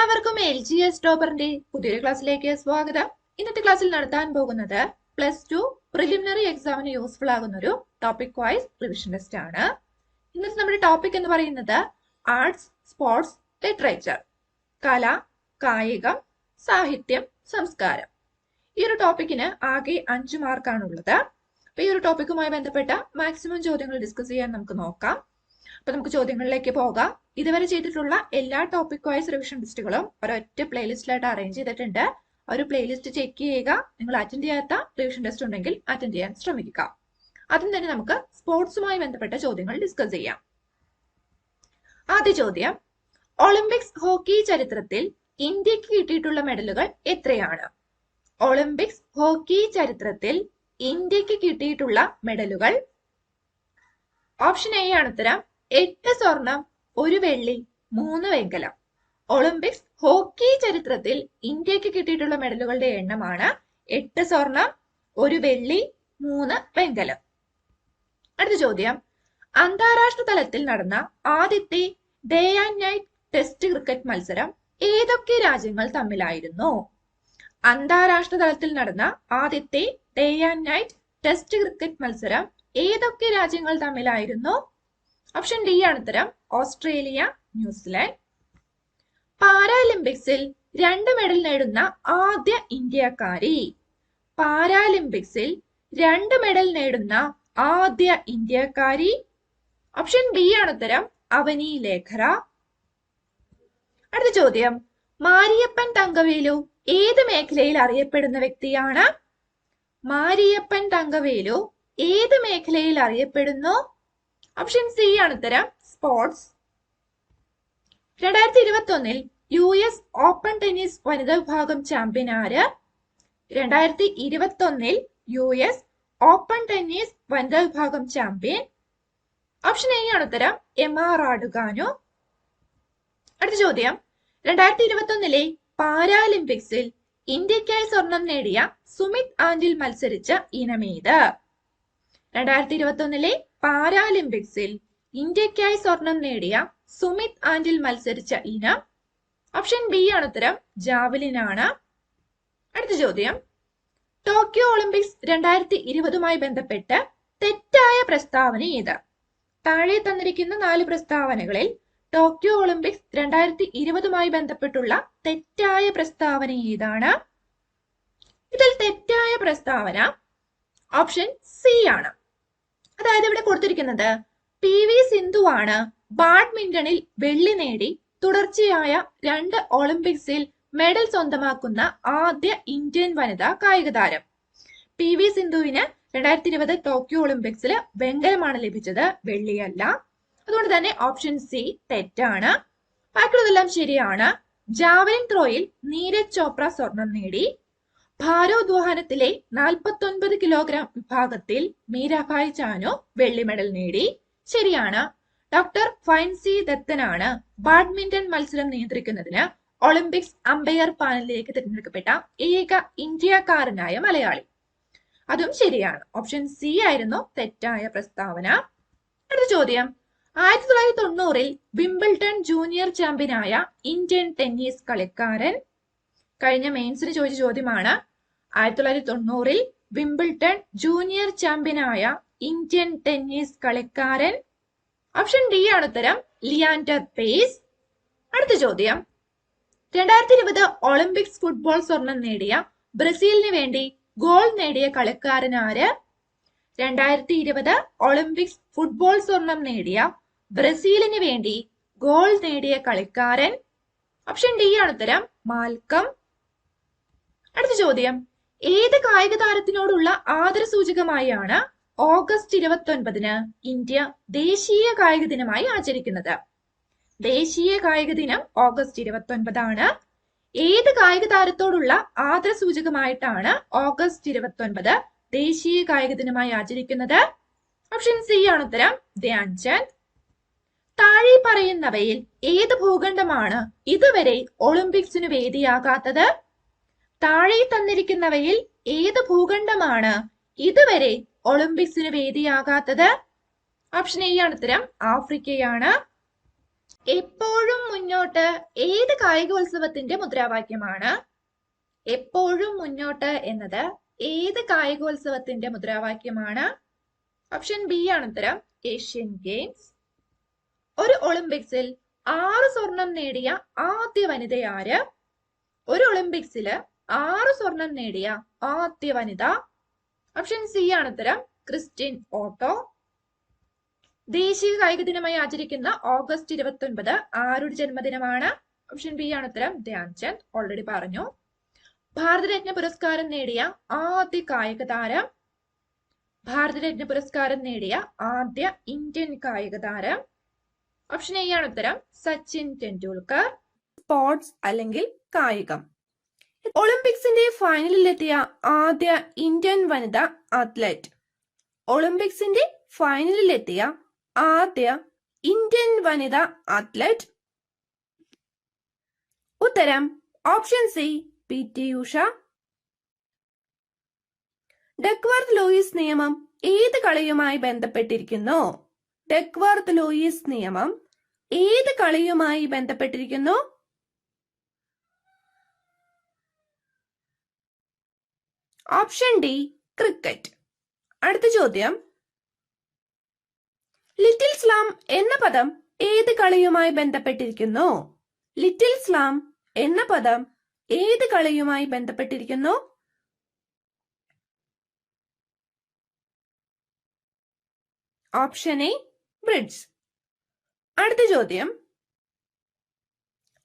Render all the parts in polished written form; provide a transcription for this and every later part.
എല്ലാവർക്കും LGS ടോപ്പറിന്റെ പുതിയൊരു ക്ലാസ്സിലേക്ക് സ്വാഗതം. ഇന്നത്തെ ക്ലാസ്സിൽ നടത്താൻ പോകുന്നത് +2 പ്രിലിമിനറി എക്സാമിന് യൂസ്ഫുൾ ആകുന്ന ഒരു ടോപ്പിക് വൈസ് റിവിഷൻ ടെസ്റ്റ് ആണ്. ഇന്നത്തെ നമ്മുടെ ടോപ്പിക് എന്ന് പറയുന്നത് ആർട്സ്, സ്പോർട്സ്, ലിറ്ററേച്ചർ, കല, കായികം, സാഹിത്യം, സംസ്കാരം. ഈ ഒരു ടോപ്പിക്കിന് ആകെ 5 മാർക്കാണുള്ളത്. അപ്പൊ ഈ ഒരു ടോപ്പിക്കുമായി ബന്ധപ്പെട്ട മാക്സിമം ചോദ്യങ്ങൾ ഡിസ്കസ് ചെയ്യാൻ നമുക്ക് നോക്കാം. അപ്പൊ നമുക്ക് ചോദ്യങ്ങളിലേക്ക് പോകാം. ഇതുവരെ ചെയ്തിട്ടുള്ള എല്ലാ ടോപ്പിക് വൈസ് റിവിഷൻ ടെസ്റ്റുകളും ഒരൊറ്റ പ്ലേലിസ്റ്റിലായിട്ട് അറേഞ്ച് ചെയ്തിട്ടുണ്ട്. ഒരു പ്ലേലിസ്റ്റ് ചെക്ക് ചെയ്യുക. നിങ്ങൾ അറ്റൻഡ് ചെയ്യാത്ത റിവിഷൻ ടെസ്റ്റ് ഉണ്ടെങ്കിൽ അറ്റൻഡ് ചെയ്യാൻ ശ്രമിക്കുക. ആദ്യം തന്നെ നമുക്ക് സ്പോർട്സുമായി ബന്ധപ്പെട്ട ചോദ്യങ്ങൾ ഡിസ്കസ് ചെയ്യാം. ആദ്യ ചോദ്യം, ഒളിമ്പിക്സ് ഹോക്കി ചരിത്രത്തിൽ ഇന്ത്യക്ക് കിട്ടിയിട്ടുള്ള മെഡലുകൾ എത്രയാണ്? ഒളിമ്പിക്സ് ഹോക്കി ചരിത്രത്തിൽ ഇന്ത്യക്ക് കിട്ടിയിട്ടുള്ള മെഡലുകൾ. ഓപ്ഷൻ എ ആണ് ഉത്തരം. 8 സ്വർണം, 1 വെള്ളി, 3 വെങ്കലം. ഒളിമ്പിക്സ് ഹോക്കി ചരിത്രത്തിൽ ഇന്ത്യക്ക് കിട്ടിയിട്ടുള്ള മെഡലുകളുടെ എണ്ണമാണ് 8 സ്വർണം, 1 വെള്ളി, 3 വെങ്കലം. അടുത്ത ചോദ്യം, അന്താരാഷ്ട്ര തലത്തിൽ നടന്ന ആദ്യത്തെ day and night test cricket മത്സരം ഏതൊക്കെ രാജ്യങ്ങൾ തമ്മിലായിരുന്നു? അന്താരാഷ്ട്ര തലത്തിൽ നടന്ന ആദ്യത്തെ day and night test cricket മത്സരം ഏതൊക്കെ രാജ്യങ്ങൾ തമ്മിലായിരുന്നു? ഓപ്ഷൻ ഡി ആണ് ഉത്തരം. Australia, New Zealand. പാരാലിമ്പിക്സിൽ 2 മെഡൽ നേടുന്ന ആദ്യ ഇന്ത്യക്കാരി. പാരാലിമ്പിക്സിൽ 2 മെഡൽ നേടുന്ന ആദ്യ ഇന്ത്യക്കാരി. ഓപ്ഷൻ ബി ആണ് ഉത്തരം. അവനി ലേഖറ. അടുത്ത ചോദ്യം, മാരിയപ്പൻ തങ്കവേലു ഏത് മേഖലയിൽ അറിയപ്പെടുന്ന വ്യക്തിയാണ്? മാരിയപ്പൻ തങ്കവേലു ഏത് മേഖലയിൽ അറിയപ്പെടുന്നു? ഓപ്ഷൻ സി ആണ് ഉത്തരം. സ്പോർട്സ്. 2021 US ഓപ്പൺ ടെന്നീസ് വനിതാ വിഭാഗം ചാമ്പ്യൻ ആര്? 2021 US ഓപ്പൺ ടെന്നീസ് വനിതാ വിഭാഗം ചാമ്പ്യൻ. ഓപ്ഷൻ എ ആണ് ഉത്തരം. എമ്മ റാഡുകാനു. അടുത്ത ചോദ്യം, 2021 പാരാലിമ്പിക്സിൽ ഇന്ത്യക്കായി സ്വർണം നേടിയ സുമിത് ആന്റിൽ മത്സരിച്ച ഇനമേത്? 2021 പാരാലിമ്പിക്സിൽ ഇന്ത്യക്കായി സ്വർണം നേടിയ സുമിത് ആന്റിൽ മത്സരിച്ച ഇനം. ഓപ്ഷൻ ബി ആണ് ഉത്തരം. ജാവലിൻ ആണ്. അടുത്ത ചോദ്യം, ടോക്കിയോ ഒളിമ്പിക്സ് 2020 ബന്ധപ്പെട്ട് തെറ്റായ പ്രസ്താവന ഏത്? താഴെ തന്നിരിക്കുന്ന 4 പ്രസ്താവനകളിൽ ടോക്കിയോ ഒളിമ്പിക്സ് 2020 ബന്ധപ്പെട്ടുള്ള തെറ്റായ പ്രസ്താവന ഏതാണ്? ഇതിൽ തെറ്റായ പ്രസ്താവന ഓപ്ഷൻ സി ആണ്. അതായത് ഇവിടെ കൊടുത്തിരിക്കുന്നത് PV സിന്ധുവാണ് ബാഡ്മിന്റണിൽ വെള്ളി നേടി തുടർച്ചയായ 2 ഒളിമ്പിക്സിൽ മെഡൽ സ്വന്തമാക്കുന്ന ആദ്യ ഇന്ത്യൻ വനിതാ കായിക താരം. PV സിന്ധുവിന് 2020 ടോക്കിയോ ഒളിമ്പിക്സിൽ വെങ്കലമാണ് ലഭിച്ചത്, വെള്ളിയല്ല. അതുകൊണ്ട് തന്നെ ഓപ്ഷൻ സി തെറ്റാണ്. ബാക്കിയുള്ളതെല്ലാം ശരിയാണ്. ജാവലിൻ ത്രോയിൽ നീരജ് ചോപ്ര സ്വർണം നേടി. ഭാരോദ്വഹനത്തിലെ 49 കിലോഗ്രാം വിഭാഗത്തിൽ മീരാഭായ് ചാനു വെള്ളി മെഡൽ നേടി. ശരിയാണ്. ഡോക്ടർ ഫൈൻസി ദത്തനാണ് ബാഡ്മിന്റൺ മത്സരം നിയന്ത്രിക്കുന്നതിന് ഒളിമ്പിക്സ് അമ്പയർ പാനലിലേക്ക് തിരഞ്ഞെടുക്കപ്പെട്ട ഏക ഇന്ത്യക്കാരനായ മലയാളി. അതും ശരിയാണ്. ഓപ്ഷൻ സി ആയിരുന്നു തെറ്റായ പ്രസ്താവന. അടുത്ത ചോദ്യം, 1990 വിംബിൾട്ടൺ ജൂനിയർ ചാമ്പ്യനായ ഇന്ത്യൻ ടെന്നീസ് കളിക്കാരൻ. കഴിഞ്ഞ മെയിൻസിന് ചോദിച്ച ചോദ്യമാണ്. 1990 വിംബിൾട്ടൺ ജൂനിയർ ചാമ്പ്യനായ ഇന്ത്യൻ ടെന്നീസ് കളിക്കാരൻ. ഓപ്ഷൻ ഡി ആണ് ഉത്തരം. Leander pace. അടുത്ത ചോദ്യം, 2020 ഒളിമ്പിക്സ് ഫുട്ബോൾ സ്വർണം നേടിയ ബ്രസീലിന് വേണ്ടി ഗോൾ നേടിയ കളിക്കാരൻ ആര്? 2020 ഒളിമ്പിക്സ് ഫുട്ബോൾ സ്വർണം നേടിയ ബ്രസീലിന് വേണ്ടി ഗോൾ നേടിയ കളിക്കാരൻ. ഓപ്ഷൻ ഡി ആണ് ഉത്തരം. മാൽക്കം. അടുത്ത ചോദ്യം, ഏത് കായിക താരത്തിനോടുള്ള ആദരസൂചകമായാണ് ഓഗസ്റ്റ് 29 ഇന്ത്യ ദേശീയ കായിക ദിനമായി ആചരിക്കുന്നത്? ദേശീയ കായിക ദിനം ഓഗസ്റ്റ് 29 ആണ്. ഏത് കായിക താരത്തോടുള്ള ആദരസൂചകമായിട്ടാണ് ഓഗസ്റ്റ് 29 ദേശീയ കായിക ദിനമായി ആചരിക്കുന്നത്? ഓപ്ഷൻ സി ആണ് ഉത്തരം. ധ്യാൻചന്ദ്. താഴെ പറയുന്നവയിൽ ഏത് ഭൂഖണ്ഡമാണ് ഇതുവരെ ഒളിമ്പിക്സിന് വേദിയാകാത്തത്? താഴെ തന്നിരിക്കുന്നവയിൽ ഏത് ഭൂഖണ്ഡമാണ് ഇതുവരെ ഒളിമ്പിക്സിന് വേദിയാകാത്തത്? ഓപ്ഷൻ എ ആണ് ഉത്തരം. ആഫ്രിക്കയാണ്. എപ്പോഴും മുന്നോട്ട് ഏത് കായികോത്സവത്തിന്റെ മുദ്രാവാക്യമാണ്? എപ്പോഴും മുന്നോട്ട് എന്നത് ഏത് കായികോത്സവത്തിന്റെ മുദ്രാവാക്യമാണ്? ഓപ്ഷൻ ബി ആണ് ഉത്തരം, ഏഷ്യൻ ഗെയിംസ്. ഒരു ഒളിമ്പിക്സിൽ 6 സ്വർണം നേടിയ ആദ്യ വനിത ആര്? ഒരു ഒളിമ്പിക്സില് 6 സ്വർണം നേടിയ ആദ്യ വനിത? ഓപ്ഷൻ സി ആണ് ഉത്തരം, ക്രിസ്റ്റിൻ ഓട്ടോ. ദേശീയ കായിക ദിനമായി ആചരിക്കുന്ന ഓഗസ്റ്റ് 29 ആരുടെ ജന്മദിനമാണ്? ഓപ്ഷൻ ബി ആണ് ഉത്തരം, ധ്യാൻചന്ദ്. ഓൾറെഡി പറഞ്ഞു. ഭാരതരത്ന പുരസ്കാരം നേടിയ ആദ്യ കായിക താരം? ഭാരതരത്ന പുരസ്കാരം നേടിയ ആദ്യ ഇന്ത്യൻ കായിക താരം? ഓപ്ഷൻ എ ആണ് ഉത്തരം, സച്ചിൻ ടെണ്ടുൽക്കർ. സ്പോർട്സ് അല്ലെങ്കിൽ കായികം. ഒളിമ്പിക്സിന്റെ ഫൈനലിലെത്തിയ ആദ്യ ഇന്ത്യൻ വനിത അത്ലറ്റ്? ഒളിമ്പിക്സിന്റെ ഫൈനലിലെത്തിയ ആദ്യ ഇന്ത്യൻ വനിത അത്ലറ്റ്? ഉത്തരം option C, PT. Usha. Duckworth Luis നിയമം ഏത് കളിയുമായി ബന്ധപ്പെട്ടിരിക്കുന്നു? ഡക്വർത്ത് ലൂയിസ് നിയമം ഏത് കളിയുമായി ബന്ധപ്പെട്ടിരിക്കുന്നു? Option D, cricket. അടുത്ത ചോദ്യം, ലിറ്റിൽ സ്ലാം എന്ന പദം ഏത് കളിയുമായി ബന്ധപ്പെട്ടിരിക്കുന്നു? ലിറ്റിൽ സ്ലാം എന്ന പദം ഏത് കളിയുമായി ബന്ധപ്പെട്ടിരിക്കുന്നു? Option A, bridge. അടുത്ത ചോദ്യം,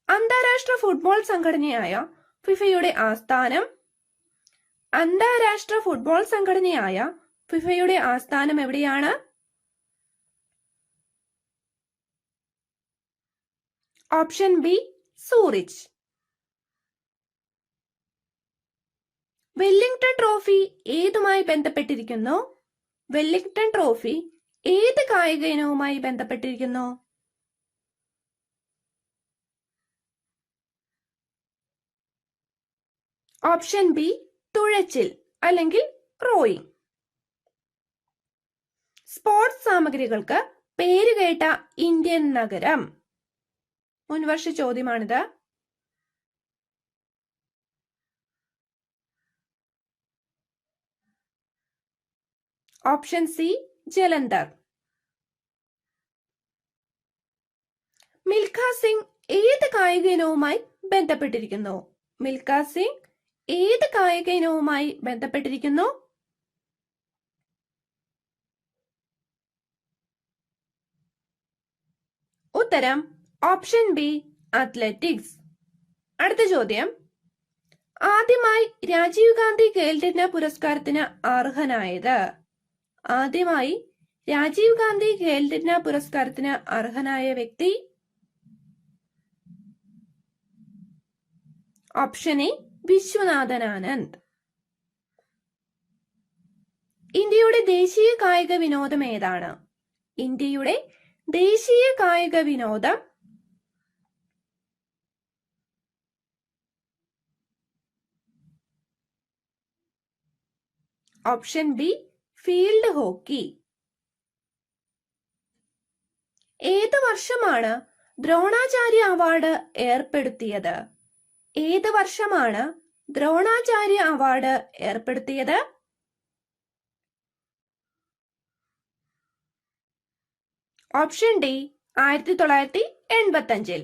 അന്താരാഷ്ട്ര ഫുട്ബോൾ സംഘടനയായ ഫിഫയുടെ ആസ്ഥാനം? അന്താരാഷ്ട്ര ഫുട്ബോൾ സംഘടനയായ ഫിഫയുടെ ആസ്ഥാനം എവിടെയാണ്? Option B, Zurich. Wellington trophy ഏതുമായി ബന്ധപ്പെട്ടിരിക്കുന്നു? വെല്ലിംഗ്ടൺ ട്രോഫി ഏത് കായിക ഇനവുമായി ബന്ധപ്പെട്ടിരിക്കുന്നു? ഓപ്ഷൻ ബി, തുഴച്ചിൽ അല്ലെങ്കിൽ റോയിങ്. സ്പോർട്സ് സാമഗ്രികൾക്ക് പേരുകേട്ട ഇന്ത്യൻ നഗരം? മുൻവർഷ ചോദ്യമാണിത്. Option C, Jalandhar. മിൽഖ സിംഗ് ഏത് കായിക ഇനവുമായി ബന്ധപ്പെട്ടിരിക്കുന്നു? മിൽഖ സിംഗ് ഏത് കായിക ഇനവുമായി ബന്ധപ്പെട്ടിരിക്കുന്നു? ഉത്തരം ഓപ്ഷൻ ബി, അത്ലറ്റിക്സ്. അടുത്ത ചോദ്യം, ആദ്യമായി രാജീവ് ഗാന്ധി ഖേൽരത്ന പുരസ്കാരത്തിന് അർഹനായത്? ആദ്യമായി രാജീവ് ഗാന്ധി ഖേൽരത്ന പുരസ്കാരത്തിന് അർഹനായ വ്യക്തി? Option A, Viswanathan Anand. ഇന്ത്യയുടെ ദേശീയ കായിക വിനോദം ഏതാണ്? ഇന്ത്യയുടെ ദേശീയ കായിക വിനോദം? Option B, field hockey. ഏത് വർഷമാണ് ദ്രോണാചാര്യ അവാർഡ് ഏർപ്പെടുത്തിയത്? ഏത് വർഷമാണ് ദ്രോണാചാര്യ അവാർഡ് ഏർപ്പെടുത്തിയത്? Option D, 1985.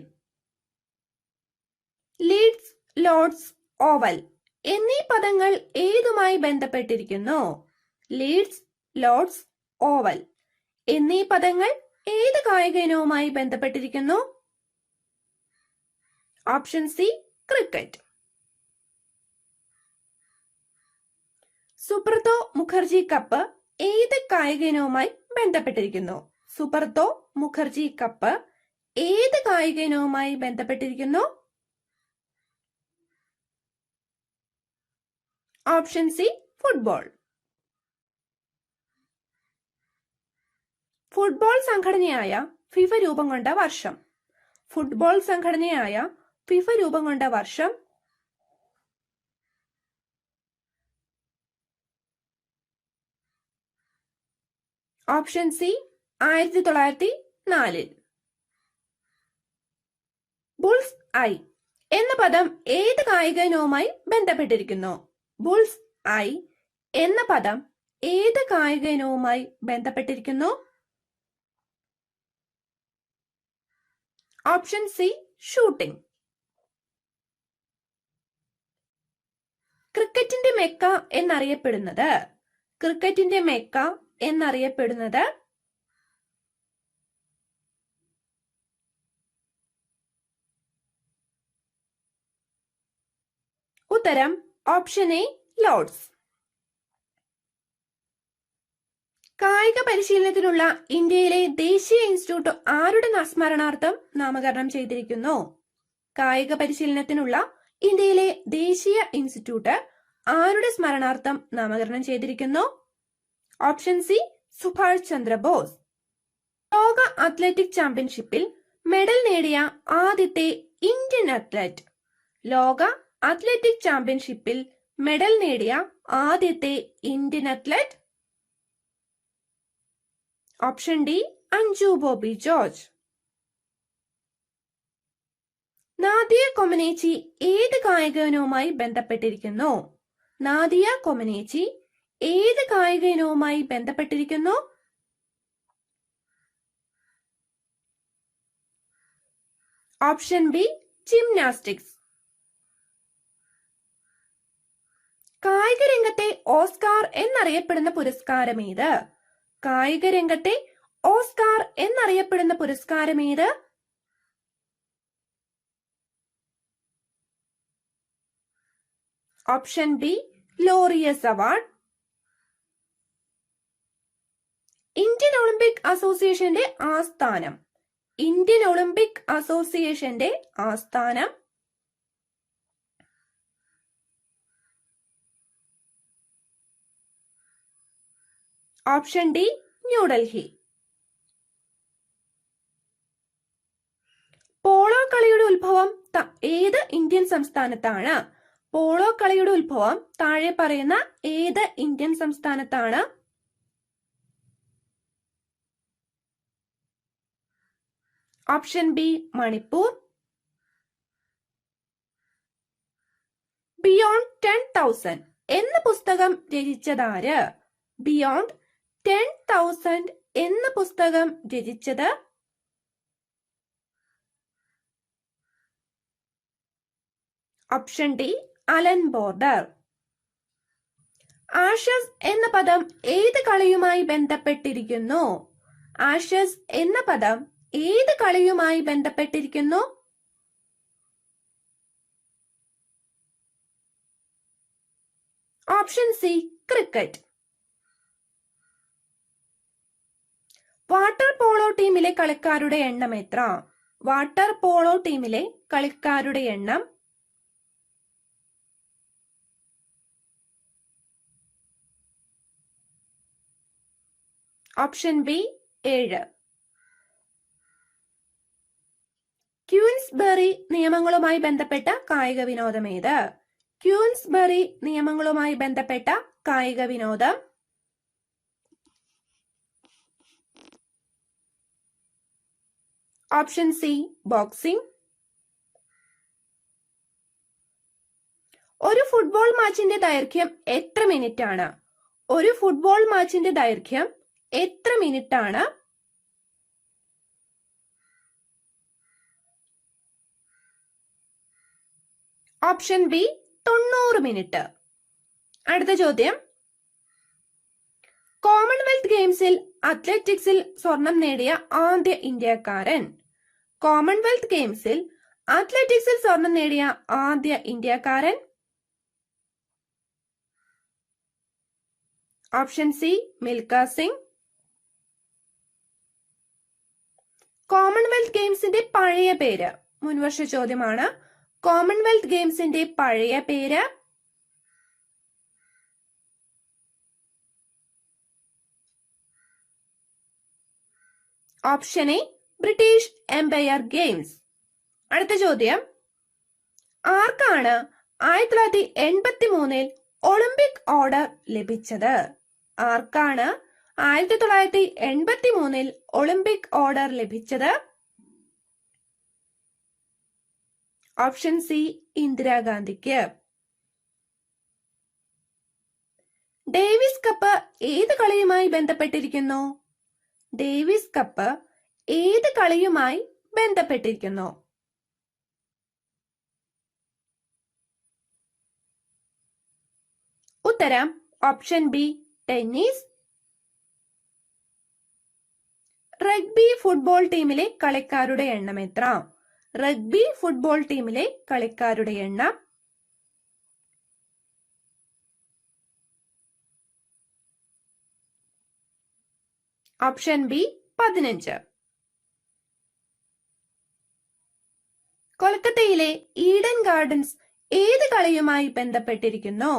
Leeds, Lord's, Oval എന്നീ പദങ്ങൾ ഏതുമായി ബന്ധപ്പെട്ടിരിക്കുന്നു? ലീഡ്സ്, ലോർഡ്സ്, ഓവൽ എന്നീ പദങ്ങൾ ഏത് കായിക ഇനവുമായി ബന്ധപ്പെട്ടിരിക്കുന്നു? Option C, cricket. Subroto Mukherjee cup ഏത് കായിക ഇനവുമായി ബന്ധപ്പെട്ടിരിക്കുന്നു? സുബ്രതോ മുഖർജി കപ്പ് ഏത് കായിക ഇനവുമായി ബന്ധപ്പെട്ടിരിക്കുന്നു? Option C, football. ഫുട്ബോൾ സംഘടനയായ ഫിഫ രൂപം കൊണ്ട വർഷം? ഫുട്ബോൾ സംഘടനയായ ഫിഫ രൂപം കൊണ്ട വർഷം? Option C, 1904. ബുൾസ് ഐ എന്ന പദം ഏത് കായിക ഇനവുമായി ബന്ധപ്പെട്ടിരിക്കുന്നു? ബുൾസ് ഐ എന്ന പദം ഏത് കായിക ഇനവുമായി ബന്ധപ്പെട്ടിരിക്കുന്നു? Option C shooting. ക്രിക്കറ്റിന്റെ മെക്ക എന്നറിയപ്പെടുന്നത്? ക്രിക്കറ്റിന്റെ മെക്ക എന്നറിയപ്പെടുന്നത്? ഉത്തരം ഓപ്ഷൻ എ ലോർഡ്സ്. കായിക പരിശീലനത്തിനുള്ള ഇന്ത്യയിലെ ദേശീയ ഇൻസ്റ്റിറ്റ്യൂട്ട് ആരുടെ സ്മരണാർത്ഥം നാമകരണം ചെയ്തിരിക്കുന്നു? കായിക പരിശീലനത്തിനുള്ള ഇന്ത്യയിലെ ദേശീയ ഇൻസ്റ്റിറ്റ്യൂട്ട് ആരുടെ സ്മരണാർത്ഥം നാമകരണം ചെയ്തിരിക്കുന്നു? Option C Subhash Chandrabose. ലോക അത്ലറ്റിക് ചാമ്പ്യൻഷിപ്പിൽ മെഡൽ നേടിയ ആദ്യത്തെ ഇന്ത്യൻ അത്ലറ്റ്? ലോക അത്ലറ്റിക് ചാമ്പ്യൻഷിപ്പിൽ മെഡൽ നേടിയ ആദ്യത്തെ Indian athlete? Option D Anju Bobby George. Nadia Comaneci ഏത് കായിക ഇനവുമായി ബന്ധപ്പെട്ടിരിക്കുന്നു? നാദിയ കൊമനേച്ചി ഏത് കായിക ഇനവുമായി ബന്ധപ്പെട്ടിരിക്കുന്നു? Option B gymnastics. കായിക രംഗത്തെ ഓസ്കാർ എന്നറിയപ്പെടുന്ന പുരസ്കാരം ഏത്? കായിക രംഗത്തെ ഓസ്കാർ എന്നറിയപ്പെടുന്ന പുരസ്കാരം ഏത്? Option B Laureus award. Indian Olympic അസോസിയേഷന്റെ ആസ്ഥാനം? ഇന്ത്യൻ ഒളിമ്പിക് അസോസിയേഷന്റെ ആസ്ഥാനം? Option D New Delhi. പോളോ കളിയുടെ ഉത്ഭവം ഏത് ഇന്ത്യൻ സംസ്ഥാനത്താണ്? പോളോ കളിയുടെ ഉത്ഭവം താഴെ പറയുന്ന ഏത് ഇന്ത്യൻ സംസ്ഥാനത്താണ്? Option B Manipur. ബിയോണ്ട് 10,000 എന്ന പുസ്തകം രചിച്ചതാര്? ബിയോണ്ട് 10,000 എന്ന പുസ്തകം രചിച്ചത്? Option D Allan Border. Ashes എന്ന പദം ഏത് കളിയുമായി ബന്ധപ്പെട്ടിരിക്കുന്നു? ആഷസ് എന്ന പദം ഏത് കളിയുമായി ബന്ധപ്പെട്ടിരിക്കുന്നു? Option C cricket. Water polo ടീമിലെ കളിക്കാരുടെ എണ്ണം എത്ര? വാട്ടർ പോളോ ടീമിലെ കളിക്കാരുടെ എണ്ണം? Option B 7. ക്യൂൻസ്ബറി നിയമങ്ങളുമായി ബന്ധപ്പെട്ട കായിക വിനോദം ഏത്? ക്യൂൻസ്ബറി നിയമങ്ങളുമായി ബന്ധപ്പെട്ട കായിക വിനോദം? Option C boxing. ഒരു ഫുട്ബോൾ മാച്ചിന്റെ ദൈർഘ്യം എത്ര മിനിറ്റ് ആണ്? ഒരു ഫുട്ബോൾ മാച്ചിന്റെ ദൈർഘ്യം എത്ര മിനിറ്റ് ആണ്? Option B 90 minute. അടുത്ത ചോദ്യം, കോമൺവെൽത്ത് ഗെയിംസിൽ അത്ലറ്റിക്സിൽ സ്വർണം നേടിയ ആദ്യ ഇന്ത്യക്കാരൻ? കോമൺവെൽത്ത് ഗെയിംസിൽ അത്ലറ്റിക്സിൽ സ്വർണം നേടിയ ആദ്യ ഇന്ത്യക്കാരൻ? Option C Milkha Singh. Commonwealth ഗെയിംസിന്റെ പഴയ പേര്? മുൻവർഷ ചോദ്യമാണ്. കോമൺവെൽത്ത് ഗെയിംസിന്റെ പഴയ പേര്? Option A British Empire Games. അടുത്ത ചോദ്യം, ആർക്കാണ് 1983 ഒളിമ്പിക് ഓർഡർ ലഭിച്ചത്? ആർക്കാണ് 1983 ഒളിമ്പിക് ഓർഡർ ലഭിച്ചത്? ഓപ്ഷൻ സി ഇന്ദിരാഗാന്ധിക്ക്. ഡേവിസ് കപ്പ് ഏത് കളിയുമായി ബന്ധപ്പെട്ടിരിക്കുന്നു? ഡേവിസ് കപ്പ് ഏത് കളിയുമായി ബന്ധപ്പെട്ടിരിക്കുന്നു? ഉത്തരം option B tennis. Rugby football ടീമിലെ കളിക്കാരുടെ എണ്ണം എത്ര? റഗ്ബി ഫുട്ബോൾ ടീമിലെ കളിക്കാരുടെ എണ്ണം ഓപ്ഷൻ ബി 15. കൊൽക്കത്തയിലെ ഈഡൻ ഗാർഡൻസ് ഏത് കളിയുമായി ബന്ധപ്പെട്ടിരിക്കുന്നു?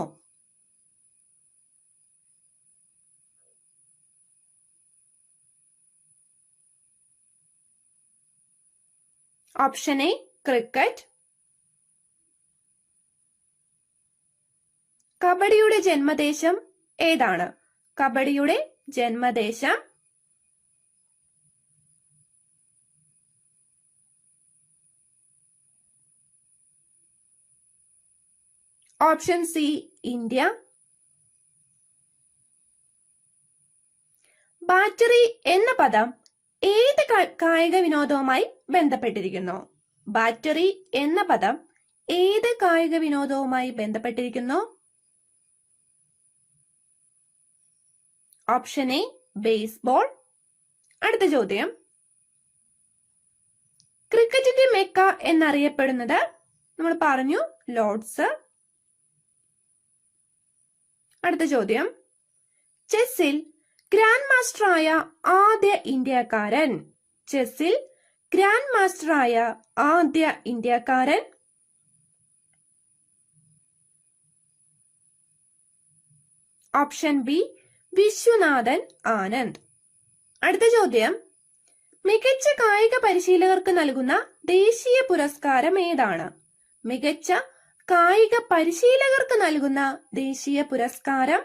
Option A cricket. കബഡിയുടെ ജന്മദേശം ഏതാണ്? കബഡിയുടെ ജന്മദേശം ഓപ്ഷൻ സി ഇന്ത്യ. ബാറ്ററി എന്ന പദം ഏത് കായിക വിനോദവുമായി ബന്ധപ്പെട്ടിരിക്കുന്നു? ബാറ്ററി എന്ന പദം ഏത് കായിക വിനോദവുമായി ബന്ധപ്പെട്ടിരിക്കുന്നു? Option A baseball. അടുത്ത ചോദ്യം, ക്രിക്കറ്റിന്റെ മെക്ക എന്നറിയപ്പെടുന്നത് നമ്മൾ പറഞ്ഞു ലോർഡ്സ്. അടുത്ത ചോദ്യം, ചെസ്സിൽ ഗ്രാൻഡ് മാസ്റ്ററായ ആദ്യ ഇന്ത്യക്കാരൻ. ചെസ്സിൽ ഗ്രാൻഡ് മാസ്റ്ററായ ആദ്യ ഇന്ത്യക്കാരൻ. Option B Viswanathan Anand. അടുത്ത ചോദ്യം, മികച്ച കായിക പരിശീലകർക്ക് നൽകുന്ന ദേശീയ പുരസ്കാരം ഏതാണ്? മികച്ച കായിക പരിശീലകർക്ക് നൽകുന്ന ദേശീയ പുരസ്കാരം.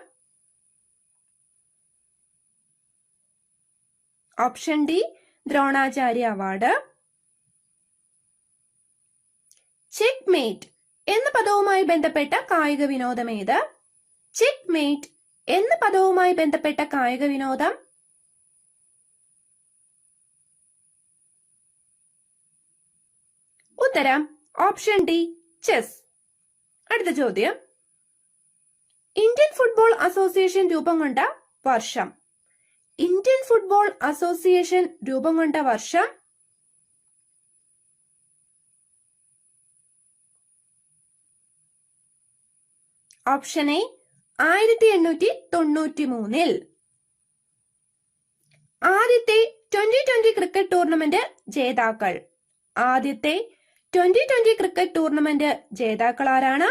Option D Dronacharya award. Check mate എന്ന പദവുമായി ബന്ധപ്പെട്ട കായിക വിനോദം ഏത്? ചെക്ക് മേറ്റ് എന്ന പദവുമായി ബന്ധപ്പെട്ട കായിക വിനോദം. ഉത്തരം ഓപ്ഷൻ ഡി ചെസ്. അടുത്ത ചോദ്യം, ഇന്ത്യൻ ഫുട്ബോൾ അസോസിയേഷൻ രൂപം കൊണ്ട വർഷം. ഇന്ത്യൻ ഫുട്ബോൾ അസോസിയേഷൻ രൂപം കൊണ്ട വർഷം. Option A 1893. ആദ്യത്തെ 2020 ക്രിക്കറ്റ് ടൂർണമെന്റ് ജേതാക്കൾ. ആദ്യത്തെ 2020 ക്രിക്കറ്റ് ടൂർണമെന്റ് ജേതാക്കൾ ആരാണ്?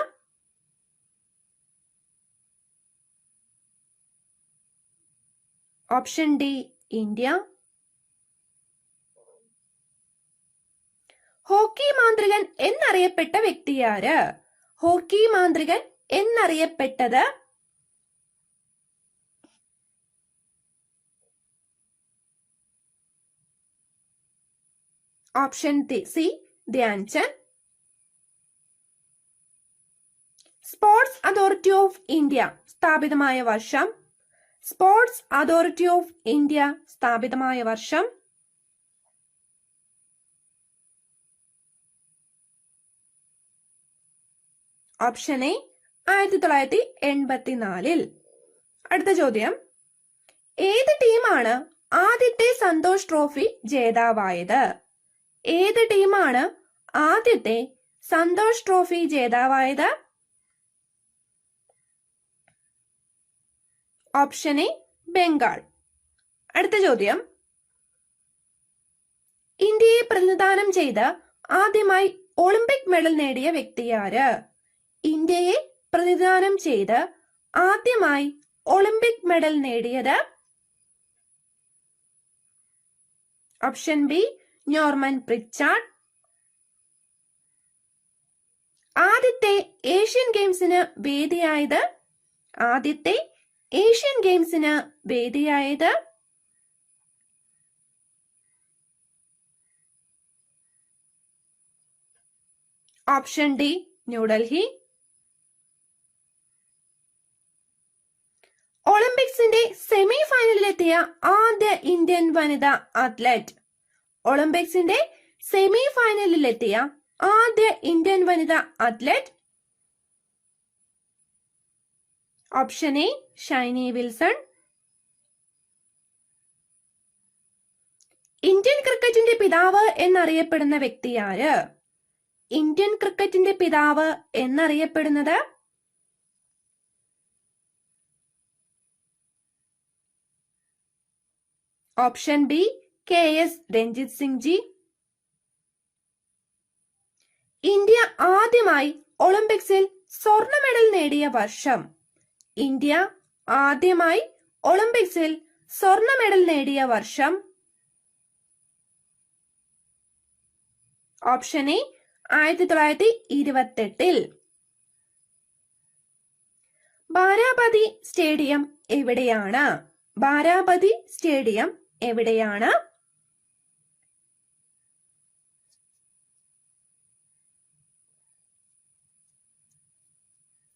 Option D India. ഹോക്കി മാന്ത്രികൻ എന്നറിയപ്പെട്ട വ്യക്തിയാര്? ഹോക്കി മാന്ത്രികൻ എന്നറിയപ്പെട്ടത്. Option C Dhyan Chand. Sports authority of India സ്ഥാപിതമായ വർഷം. സ്പോർട്സ് അതോറിറ്റി ഓഫ് ഇന്ത്യ സ്ഥാപിതമായ വർഷം. Option A 1984. അടുത്ത ചോദ്യം, ഏത് ടീമാണ് ആദ്യത്തെ സന്തോഷ് ട്രോഫി ജേതാവായത്? ഏത് ടീമാണ് ആദ്യത്തെ സന്തോഷ് ട്രോഫി ജേതാവായത്? Option A Bengal. അടുത്ത ചോദ്യം, ഇന്ത്യയെ പ്രതിനിധാനം ചെയ്ത് ആദ്യമായി ഒളിമ്പിക് മെഡൽ നേടിയ വ്യക്തിയാര്? ഇന്ത്യയെ പ്രതിനിധാനം ചെയ്ത് ആദ്യമായി ഒളിമ്പിക് മെഡൽ നേടിയത്. Option B Norman Pritchard. ആദ്യത്തെ ഏഷ്യൻ ഗെയിംസിന് വേദിയായത്. ആദ്യത്തെ ഏഷ്യൻ ഗെയിംസിന് വേദിയായത്. Option D New Delhi. ഒളിമ്പിക്സിന്റെ സെമി ഫൈനലിലെത്തിയ ആദ്യ ഇന്ത്യൻ വനിതാ അത്ലറ്റ്. ഒളിമ്പിക്സിന്റെ സെമി ഫൈനലിലെത്തിയ ആദ്യ ഇന്ത്യൻ വനിതാ athlete. Option A Shiny Wilson. Indian ക്രിക്കറ്റിന്റെ പിതാവ് എന്നറിയപ്പെടുന്ന വ്യക്തിയാര്? ഇന്ത്യൻ ക്രിക്കറ്റിന്റെ പിതാവ് എന്നറിയപ്പെടുന്നത്? Option B KS Ranjit Singh ji. India ആദ്യമായി ഒളിമ്പിക്സിൽ സ്വർണ്ണ മെഡൽ നേടിയ വർഷം. ഇന്ത്യ ആദ്യമായി ഒളിമ്പിക്സിൽ സ്വർണ്ണ മെഡൽ നേടിയ വർഷം. Option A 1928. ബാരാബതി സ്റ്റേഡിയം എവിടെയാണ്? ബാരാബതി സ്റ്റേഡിയം എവിടെയാണ്?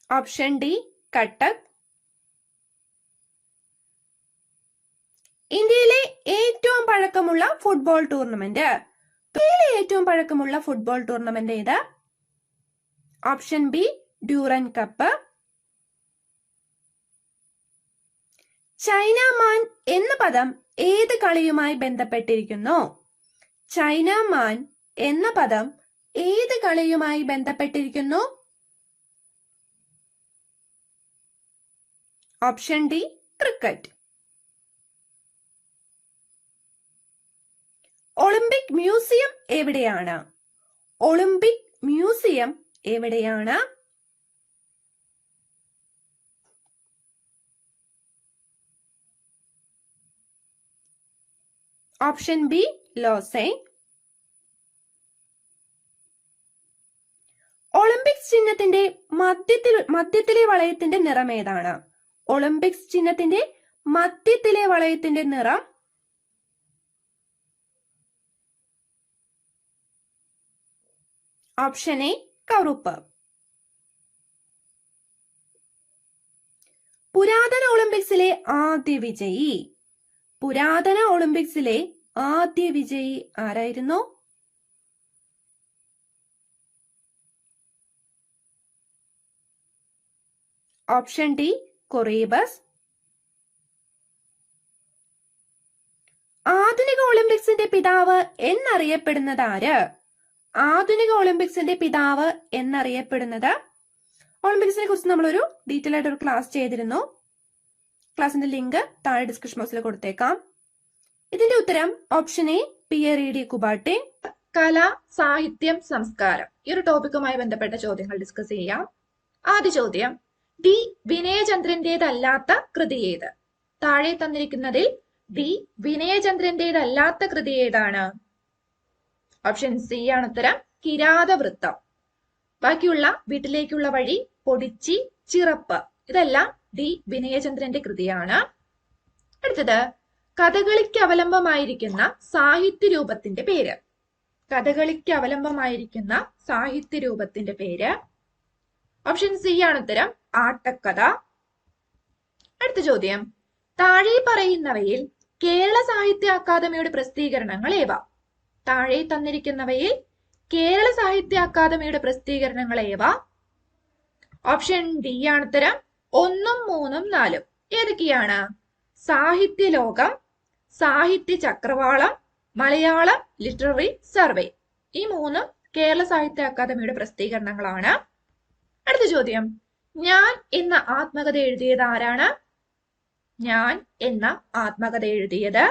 Option D Cuttack. ഇന്ത്യയിലെ ഏറ്റവും പഴക്കമുള്ള ഫുട്ബോൾ ടൂർണമെന്റ്. ഇന്ത്യയിലെ ഏറ്റവും പഴക്കമുള്ള ഫുട്ബോൾ ടൂർണമെന്റ് ഏത്? Option B Durand cup. Chinaman എന്ന പദം ഏത് കളിയുമായി ബന്ധപ്പെട്ടിരിക്കുന്നു? ചൈന മാൻ എന്ന പദം ഏത് കളിയുമായി ബന്ധപ്പെട്ടിരിക്കുന്നു? Option D cricket. Olympic museum എവിടെയാണ്? ഒളിമ്പിക് മ്യൂസിയം എവിടെയാണ്? Option B Lausanne. ഒളിമ്പിക്സ് ചിഹ്നത്തിന്റെ മധ്യത്തിലെ വളയത്തിന്റെ നിറം ഏതാണ്? ഒളിമ്പിക്സ് ചിഹ്നത്തിന്റെ മധ്യത്തിലെ വളയത്തിന്റെ നിറം? ഓപ്ഷൻ എ കറുപ്പ്. പുരാതന ഒളിമ്പിക്സിലെ ആദ്യ വിജയി. പുരാതന ഒളിമ്പിക്സിലെ ആദ്യ വിജയി ആരായിരുന്നു? Option D Coroebus. ആധുനിക ഒളിമ്പിക്സിന്റെ പിതാവ് എന്നറിയപ്പെടുന്നത് ആര്? ആധുനിക ഒളിമ്പിക്സിന്റെ പിതാവ് എന്നറിയപ്പെടുന്നത്? ഒളിമ്പിക്സിനെ കുറിച്ച് നമ്മളൊരു ഡീറ്റെയിൽ ആയിട്ട് ഒരു ക്ലാസ് ചെയ്തിരുന്നു. ക്ലാസിന്റെ ലിങ്ക് താഴെ ഡിസ്ക്രിപ്ഷൻ ബോക്സിൽ കൊടുത്തേക്കാം. ഇതിന്റെ ഉത്തരം ഓപ്ഷൻ എ PRED കുബാട്ടെ. കല, സാഹിത്യം, സംസ്കാരം ഈ ഒരു ടോപ്പിക്കുമായി ബന്ധപ്പെട്ട ചോദ്യങ്ങൾ ഡിസ്കസ് ചെയ്യാം. ആദ്യ ചോദ്യം, D വിനയചന്ദ്രന്റേതല്ലാത്ത കൃതി ഏത്? താഴെ തന്നിരിക്കുന്നതിൽ D വിനയചന്ദ്രന്റേതല്ലാത്ത കൃതി ഏതാണ്? ഓപ്ഷൻ സി ആണ് ഉത്തരം, കിരാതവൃത്തം. ബാക്കിയുള്ള വീട്ടിലേക്കുള്ള വഴി, പൊടിച്ചി, ചിറപ്പ് ഇതെല്ലാം D വിനയചന്ദ്രന്റെ കൃതിയാണ്. അടുത്തത്, കഥകളിക്ക് അവലംബമായിരിക്കുന്ന സാഹിത്യ രൂപത്തിന്റെ പേര്. കഥകളിക്ക് അവലംബമായിരിക്കുന്ന സാഹിത്യ രൂപത്തിന്റെ പേര്? ഓപ്ഷൻ സി ആണ് ഉത്തരം, ആട്ടക്കഥ. അടുത്ത ചോദ്യം, താഴെ പറയുന്നവയിൽ കേരള സാഹിത്യ അക്കാദമിയുടെ പ്രസിദ്ധീകരണങ്ങൾ ഏവ? താഴെ തന്നിരിക്കുന്നവയിൽ കേരള സാഹിത്യ അക്കാദമിയുടെ പ്രസിദ്ധീകരണങ്ങൾ ഏവ? ഓപ്ഷൻ ഡി ആണ് ഉത്തരം, 1, 3, 4. ഏതൊക്കെയാണ്? സാഹിത്യലോകം, സാഹിത്യ ചക്രവാളം, മലയാളം ലിറ്റററി സർവേ. ഈ 3 കേരള സാഹിത്യ അക്കാദമിയുടെ പ്രസിദ്ധീകരണങ്ങളാണ്. അടുത്ത ചോദ്യം, ഞാൻ എന്ന ആത്മകഥ എഴുതിയത് ആരാണ്? ഞാൻ എന്ന ആത്മകഥ എഴുതിയത്?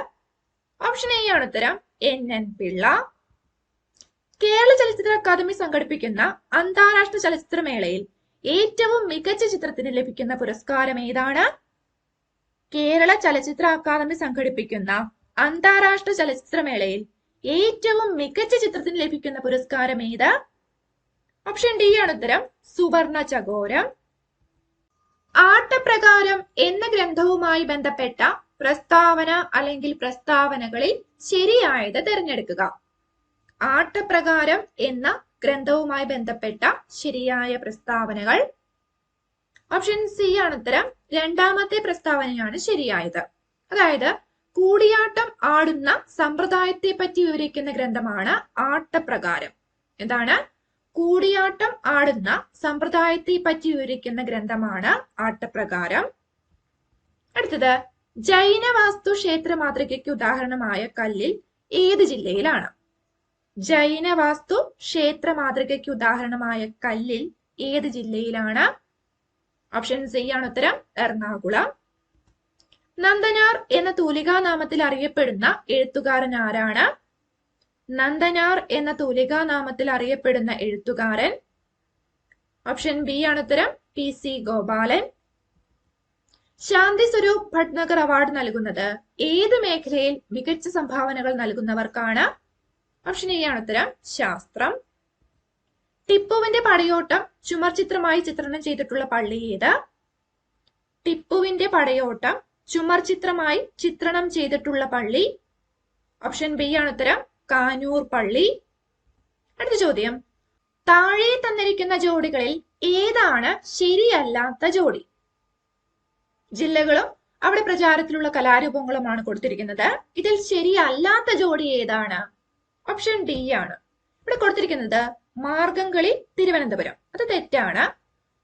ഓപ്ഷൻ എ ആണ് ഉത്തരം, NN പിള്ള. കേരള ചലച്ചിത്ര അക്കാദമി സംഘടിപ്പിക്കുന്ന അന്താരാഷ്ട്ര ചലച്ചിത്രമേളയിൽ ഏറ്റവും മികച്ച ചിത്രത്തിന് ലഭിക്കുന്ന പുരസ്കാരം ഏതാണ്? കേരള ചലച്ചിത്ര അക്കാദമി സംഘടിപ്പിക്കുന്ന അന്താരാഷ്ട്ര ചലച്ചിത്രമേളയിൽ ഏറ്റവും മികച്ച ചിത്രത്തിന് ലഭിക്കുന്ന പുരസ്കാരം ഏത്? ഓപ്ഷൻ ഡി ആണ് ഉത്തരം, സുവർണ ചകോരം. ആട്ടപ്രകാരം എന്ന ഗ്രന്ഥവുമായി ബന്ധപ്പെട്ട പ്രസ്താവന അല്ലെങ്കിൽ പ്രസ്താവനകളിൽ ശരിയായത് തിരഞ്ഞെടുക്കുക. ആട്ടപ്രകാരം എന്ന ഗ്രന്ഥവുമായി ബന്ധപ്പെട്ട ശരിയായ പ്രസ്താവനകൾ? ഓപ്ഷൻ സി ആണ് ഉത്തരം. രണ്ടാമത്തെ പ്രസ്താവനയാണ് ശരിയായത്. അതായത് കൂടിയാട്ടം ആടുന്ന സമ്പ്രദായത്തെ പറ്റി വിവരിക്കുന്ന ഗ്രന്ഥമാണ് ആട്ടപ്രകാരം. എന്താണ്? കൂടിയാട്ടം ആടുന്ന സമ്പ്രദായത്തെ പറ്റി വിവരിക്കുന്ന ഗ്രന്ഥമാണ് ആട്ടപ്രകാരം. അടുത്തത്, ജൈന വാസ്തു ക്ഷേത്ര മാതൃകയ്ക്ക് ഉദാഹരണമായ കല്ലിൽ ഏത് ജില്ലയിലാണ്? ജൈന വാസ്തു ക്ഷേത്ര മാതൃകയ്ക്ക് ഉദാഹരണമായ കല്ലിൽ ഏത് ജില്ലയിലാണ്? ഓപ്ഷൻ സി ആണ് ഉത്തരം. എറണാകുളം. നന്ദനാർ എന്ന തൂലികാനാമത്തിൽ അറിയപ്പെടുന്ന എഴുത്തുകാരൻ ആരാണ്? നന്ദനാർ എന്ന തൂലികാനാമത്തിൽ അറിയപ്പെടുന്ന എഴുത്തുകാരൻ? ഓപ്ഷൻ ബി ആണ് ഉത്തരം. PC ഗോപാലൻ. ശാന്തി സ്വരൂപ് ഭട്നഗർ അവാർഡ് നൽകുന്നത് ഏത് മേഖലയിൽ മികച്ച സംഭാവനകൾ നൽകുന്നവർക്കാണ്? ഓപ്ഷൻ എ ആണ് ഉത്തരം. ശാസ്ത്രം. ടിപ്പുവിന്റെ പടയോട്ടം ചുമർ ചിത്രമായി ചിത്രണം ചെയ്തിട്ടുള്ള പള്ളി ഏത്? ടിപ്പുവിന്റെ പടയോട്ടം ചുമർ ചിത്രമായി ചിത്രണം ചെയ്തിട്ടുള്ള പള്ളി? ഓപ്ഷൻ ബി ആണ് ഉത്തരം. കാനൂർ പള്ളി. അടുത്ത ചോദ്യം, താഴെ തന്നിരിക്കുന്ന ജോഡികളിൽ ഏതാണ് ശരിയല്ലാത്ത ജോഡി? ജില്ലകളും അവിടെ പ്രചാരത്തിലുള്ള കലാരൂപങ്ങളുമാണ് കൊടുത്തിരിക്കുന്നത്. ഇതിൽ ശരിയല്ലാത്ത ജോഡി ഏതാണ്? ഓപ്ഷൻ ഡി ആണ്. ഇവിടെ കൊടുത്തിരിക്കുന്നത് മാർഗംകളി തിരുവനന്തപുരം. അത് തെറ്റാണ്.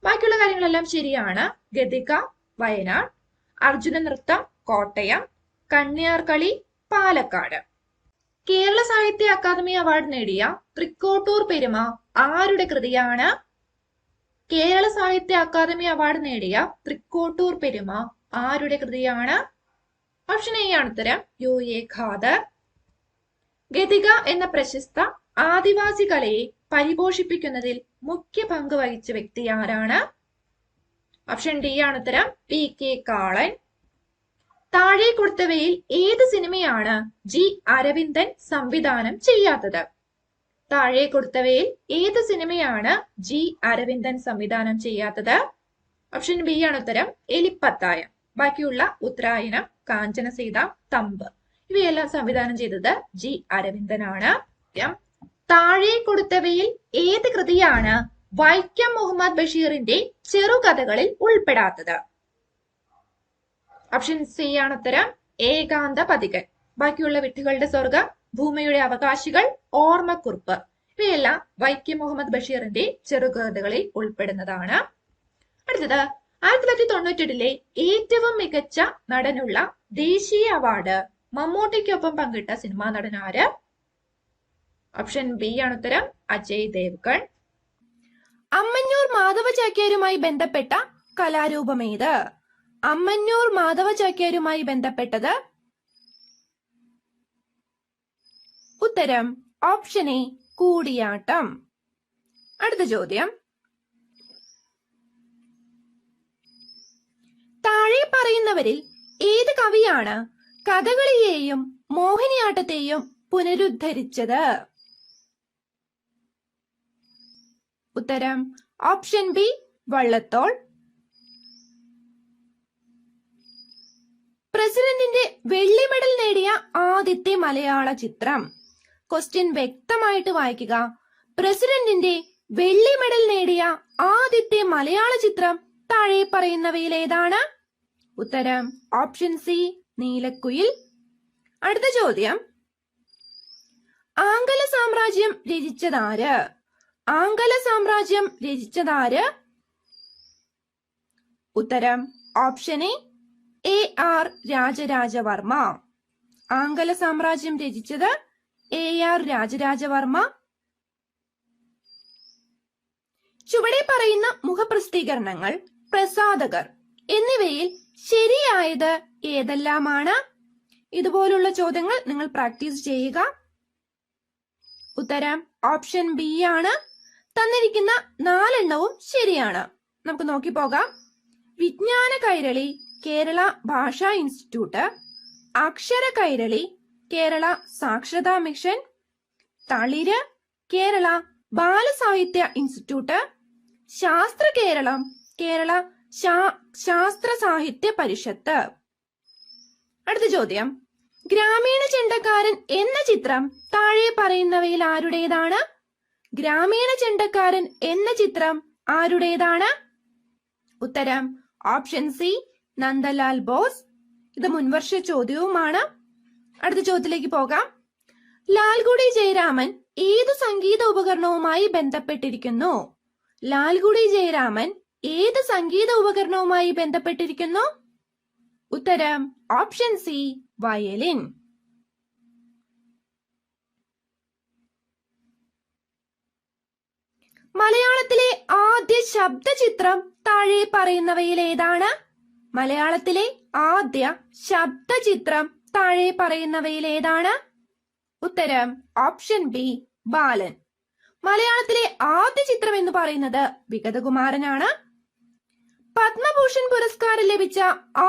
ബാക്കിയുള്ള കാര്യങ്ങളെല്ലാം ശരിയാണ്. ഗതിക വയനാട്, അർജുന നൃത്തം കോട്ടയം, കണ്യാർകളി പാലക്കാട്. കേരള സാഹിത്യ അക്കാദമി അവാർഡ് നേടിയ തൃക്കോട്ടൂർ പെരുമ ആരുടെ കൃതിയാണ്? കേരള സാഹിത്യ അക്കാദമി അവാർഡ് നേടിയ തൃക്കോട്ടൂർ പെരുമ ആരുടെ കൃതിയാണ്? ഓപ്ഷൻ എ ആണ് ഉത്തരം. UA ഖാദർ. ഗതിക എന്ന പ്രശസ്ത ആദിവാസി കലയെ പരിപോഷിപ്പിക്കുന്നതിൽ മുഖ്യ പങ്ക് വഹിച്ച വ്യക്തി ആരാണ്? ഓപ്ഷൻ ഡി ആണ് ഉത്തരം. PK കാളൻ. താഴെ കൊടുത്തവയിൽ ഏത് സിനിമയാണ് G അരവിന്ദൻ സംവിധാനം ചെയ്യാത്തത്? താഴെ കൊടുത്തവയിൽ ഏത് സിനിമയാണ് G അരവിന്ദൻ സംവിധാനം ചെയ്യാത്തത്? ഓപ്ഷൻ ബി ആണ് ഉത്തരം. എലിപ്പത്തായം. ബാക്കിയുള്ള ഉത്തരായനം, കാഞ്ചനസീത, തമ്പ് ഇവയെല്ലാം സംവിധാനം ചെയ്തത് G അരവിന്ദനാണ്. താഴെ കൊടുത്തവയിൽ ഏത് കൃതിയാണ് വൈക്കം മുഹമ്മദ് ബഷീറിന്റെ ചെറുകഥകളിൽ ഉൾപ്പെടാത്തത്? ഓപ്ഷൻ സി ആണ് ഉത്തരം. ഏകാന്ത പതികൻ. ബാക്കിയുള്ള വിട്ടുകളുടെ സ്വർഗം, ഭൂമിയുടെ അവകാശികൾ, ഓർമ്മക്കുറിപ്പ് ഇവയെല്ലാം വൈക്കം മുഹമ്മദ് ബഷീറിന്റെ ചെറുകഥകളിൽ ഉൾപ്പെടുന്നതാണ്. അടുത്തത്, 1998 ഏറ്റവും മികച്ച നടനുള്ള ദേശീയ അവാർഡ് മമ്മൂട്ടിക്കൊപ്പം പങ്കിട്ട സിനിമാ നടൻ ആര്? ഓപ്ഷൻ ബി ആണ് ഉത്തരം. അജയ് ദേവ്ഗൺ. അമ്മന്നൂർ മാധവ ചാക്യാരുമായി ബന്ധപ്പെട്ട കലാരൂപം ഏത്? അമ്മന്നൂർ മാധവ ചാക്യാരുമായി ബന്ധപ്പെട്ടത്? ഉത്തരം ഓപ്ഷൻ എ കൂടിയാട്ടം. അടുത്ത ചോദ്യം, താഴെ പറയുന്നവരിൽ ഏത് കവിയാണ് കഥകളിയെയും മോഹിനിയാട്ടത്തെയും പുനരുദ്ധരിച്ചത്? ഉത്തരം ഓപ്ഷൻ ബി വള്ളത്തോൾ. പ്രസിഡന്റിന്റെ വെള്ളി മെഡൽ നേടിയ ആദ്യത്തെ മലയാള ചിത്രം? ക്വസ്റ്റ്യൻ വ്യക്തമായിട്ട് വായിക്കുക. പ്രസിഡന്റിന്റെ വെള്ളി മെഡൽ നേടിയ ആദ്യത്തെ മലയാള ചിത്രം താഴെ പറയുന്നവയിൽ ഏതാണ്? ഉത്തരം ഓപ്ഷൻ സി നീലക്കുയിൽ. അടുത്ത ചോദ്യം, ആംഗല സാമ്രാജ്യം രചിച്ചതാര്? ആംഗല സാമ്രാജ്യം രചിച്ചതാര്? ഉത്തരം option A AR Raja Raja Varma. Angela സാമ്രാജ്യം രചിച്ചത് AR രാജരാജവർമ്മ. ചുവടെ പറയുന്ന മുഖപ്രസിദ്ധീകരണങ്ങൾ, പ്രസാധകർ എന്നിവയിൽ ശരിയായത് ഏതെല്ലാമാണ്? ഇതുപോലുള്ള ചോദ്യങ്ങൾ നിങ്ങൾ പ്രാക്ടീസ് ചെയ്യുക. ഉത്തരം ഓപ്ഷൻ ബി ആണ്. തന്നിരിക്കുന്ന 4 എണ്ണവും ശരിയാണ്. നമുക്ക് നോക്കി പോകാം. വിജ്ഞാന കൈരളി കേരള ഭാഷാ ഇൻസ്റ്റിറ്റ്യൂട്ട്, അക്ഷര കൈരളി കേരള സാക്ഷരതാ മിഷൻ, തളിര് കേരള ബാലസാഹിത്യ ഇൻസ്റ്റിറ്റ്യൂട്ട്, ശാസ്ത്ര കേരളം കേരള ശാസ്ത്ര സാഹിത്യ പരിഷത്ത്. അടുത്ത ചോദ്യം, ഗ്രാമീണ ചെണ്ടക്കാരൻ എന്ന ചിത്രം താഴെ പറയുന്നവയിൽ ആരുടേതാണ്? ഗ്രാമീണ ചെണ്ടക്കാരൻ എന്ന ചിത്രം ആരുടേതാണ്? ഉത്തരം ഓപ്ഷൻ സി നന്ദലാൽ ബോസ്. ഇത് മുൻവർഷ ചോദ്യവുമാണ്. അടുത്ത ചോദ്യത്തിലേക്ക് പോകാം. ലാൽഗുഡി ജയരാമൻ ഏതു സംഗീത ഉപകരണവുമായി ബന്ധപ്പെട്ടിരിക്കുന്നു? ലാൽഗുഡി ജയരാമൻ ഏത് സംഗീത ഉപകരണവുമായി ബന്ധപ്പെട്ടിരിക്കുന്നു? ഉത്തരം ഓപ്ഷൻ സി വയലിൻ. മലയാളത്തിലെ ആദ്യ ശബ്ദചിത്രം താഴെ പറയുന്നവയിൽ ഏതാണ്? മലയാളത്തിലെ ആദ്യ ശബ്ദചിത്രം താഴെ പറയുന്നവയിൽ ഏതാണ്? ഉത്തരം ഓപ്ഷൻ ബി ബാലൻ. മലയാളത്തിലെ ആദ്യ ചിത്രം എന്ന് പറയുന്നത് വിഗതകുമാരനാണ്. പത്മഭൂഷൺ പുരസ്കാരം ലഭിച്ച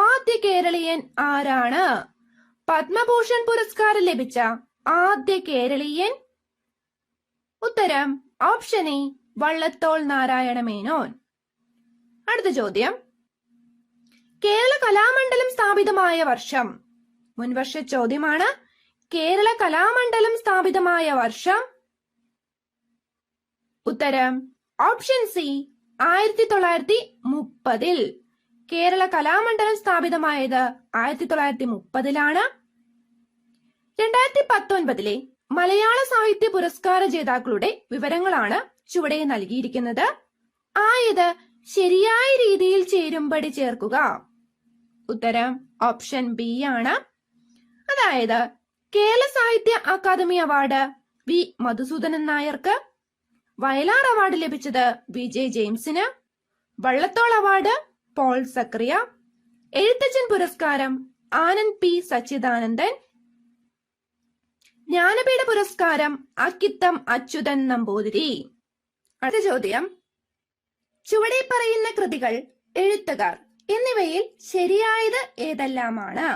ആദ്യ കേരളീയൻ ആരാണ്? പത്മഭൂഷൺ പുരസ്കാരം ലഭിച്ച ആദ്യ കേരളീയൻ? ഉത്തരം ഓപ്ഷൻ എ വള്ളത്തോൾ നാരായണ മേനോൻ. അടുത്ത ചോദ്യം. കേരള കലാമണ്ഡലം സ്ഥാപിതമായ വർഷം. മുൻവർഷ ചോദ്യമാണ്. കേരള കലാമണ്ഡലം സ്ഥാപിതമായ വർഷം? ഉത്തരം ഓപ്ഷൻ സി 1930. കേരള കലാമണ്ഡലം സ്ഥാപിതമായത് 1930 2019 മലയാള സാഹിത്യ പുരസ്കാര ജേതാക്കളുടെ വിവരങ്ങളാണ് ചുവടെ നൽകിയിരിക്കുന്നത്. ആയത് ശരിയായ രീതിയിൽ ചേരുംപടി ചേർക്കുക. ഉത്തരം ഓപ്ഷൻ ബി ആണ്. അതായത് കേരള സാഹിത്യ അക്കാദമി അവാർഡ് വി മധുസൂദനൻ നായർക്ക്, വയലാർ അവാർഡ് ലഭിച്ചത് വി ജെ ജെയിംസിന്, വള്ളത്തോൾ അവാർഡ് പോൾ സക്രിയ, എഴുത്തച്ഛൻ പുരസ്കാരം ആനന്ദ് പി സച്ചിദാനന്ദൻ, ജ്ഞാനപീഠ പുരസ്കാരം അക്കിത്തം അച്യുതൻ നമ്പൂതിരി. അടുത്ത ചോദ്യം. ചുവടെ പറയുന്ന കൃതികൾ, എഴുത്തുകാർ എന്നിവയിൽ ശരിയായത് ഏതെല്ലാമാണ്?